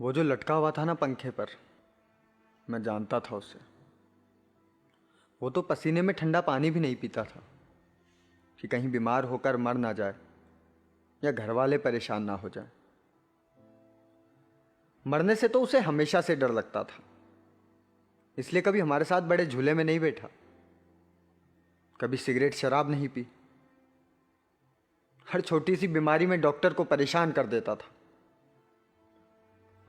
वो जो लटका हुआ था ना पंखे पर, मैं जानता था उसे। वो तो पसीने में ठंडा पानी भी नहीं पीता था कि कहीं बीमार होकर मर ना जाए या घर वाले परेशान ना हो जाए। मरने से तो उसे हमेशा से डर लगता था, इसलिए कभी हमारे साथ बड़े झूले में नहीं बैठा, कभी सिगरेट शराब नहीं पी। हर छोटी सी बीमारी में डॉक्टर को परेशान कर देता था,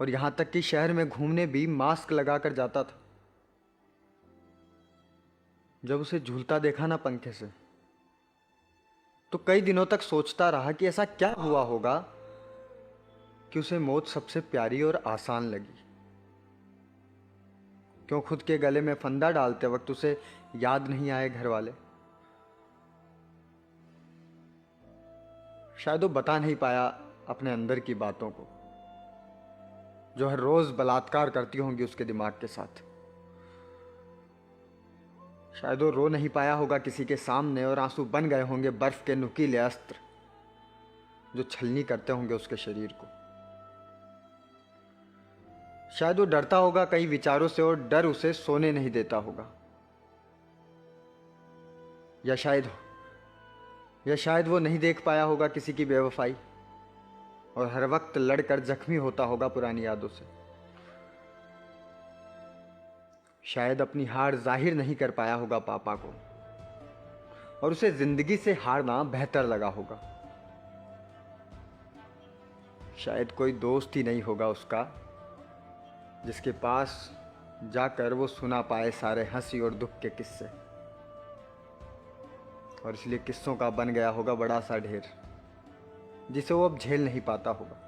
और यहां तक कि शहर में घूमने भी मास्क लगाकर जाता था। जब उसे झूलता देखा ना पंखे से, तो कई दिनों तक सोचता रहा कि ऐसा क्या हुआ होगा कि उसे मौत सबसे प्यारी और आसान लगी। क्यों खुद के गले में फंदा डालते वक्त उसे याद नहीं आए घर वाले। शायद वो बता नहीं पाया अपने अंदर की बातों को, जो हर रोज बलात्कार करती होंगी उसके दिमाग के साथ। शायद वो रो नहीं पाया होगा किसी के सामने, और आंसू बन गए होंगे बर्फ के नुकीले अस्त्र जो छलनी करते होंगे उसके शरीर को। शायद वो डरता होगा कई विचारों से, और डर उसे सोने नहीं देता होगा। या शायद वो नहीं देख पाया होगा किसी की बेवफाई, और हर वक्त लड़कर जख्मी होता होगा पुरानी यादों से। शायद अपनी हार जाहिर नहीं कर पाया होगा पापा को, और उसे जिंदगी से हारना बेहतर लगा होगा। शायद कोई दोस्त ही नहीं होगा उसका जिसके पास जाकर वो सुना पाए सारे हंसी और दुख के किस्से, और इसलिए किस्सों का बन गया होगा बड़ा सा ढेर जिसे वो अब झेल नहीं पाता होगा।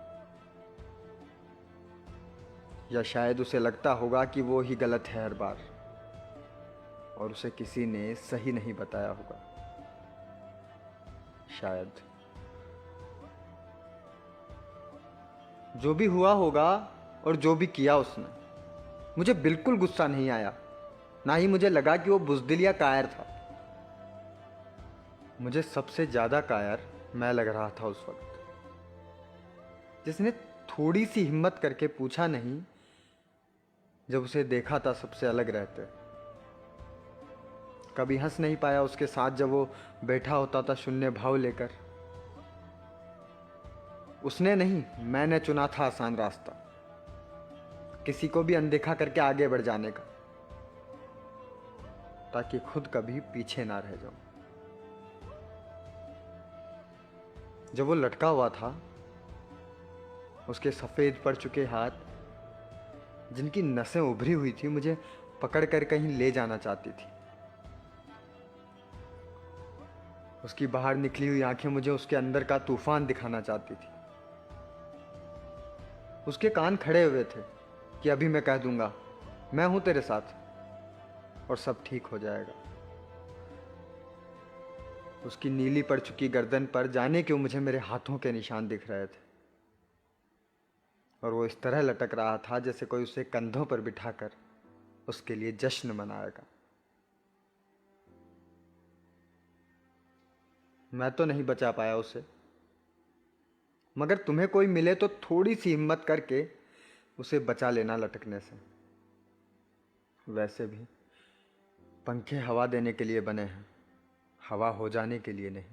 या शायद उसे लगता होगा कि वो ही गलत है हर बार, और उसे किसी ने सही नहीं बताया होगा। शायद जो भी हुआ होगा और जो भी किया उसने, मुझे बिल्कुल गुस्सा नहीं आया, ना ही मुझे लगा कि वो बुज़दिल या कायर था। मुझे सबसे ज्यादा कायर मैं लग रहा था उस वक्त, जिसने थोड़ी सी हिम्मत करके पूछा नहीं जब उसे देखा था सबसे अलग रहते। कभी हंस नहीं पाया उसके साथ जब वो बैठा होता था शून्य भाव लेकर। उसने नहीं, मैंने चुना था आसान रास्ता, किसी को भी अनदेखा करके आगे बढ़ जाने का, ताकि खुद कभी पीछे ना रह जाऊं। जब वो लटका हुआ था, उसके सफेद पड़ चुके हाथ, जिनकी नसें उभरी हुई थी, मुझे पकड़कर कहीं ले जाना चाहती थी। उसकी बाहर निकली हुई आंखें मुझे उसके अंदर का तूफान दिखाना चाहती थी। उसके कान खड़े हुए थे कि अभी मैं कह दूंगा मैं हूं तेरे साथ और सब ठीक हो जाएगा। उसकी नीली पड़ चुकी गर्दन पर जाने क्यों मुझे मेरे हाथों के निशान दिख रहे थे, और वो इस तरह लटक रहा था जैसे कोई उसे कंधों पर बिठाकर उसके लिए जश्न मनाएगा। मैं तो नहीं बचा पाया उसे, मगर तुम्हें कोई मिले तो थोड़ी सी हिम्मत करके उसे बचा लेना लटकने से। वैसे भी पंखे हवा देने के लिए बने हैं, हवा हो जाने के लिए नहीं।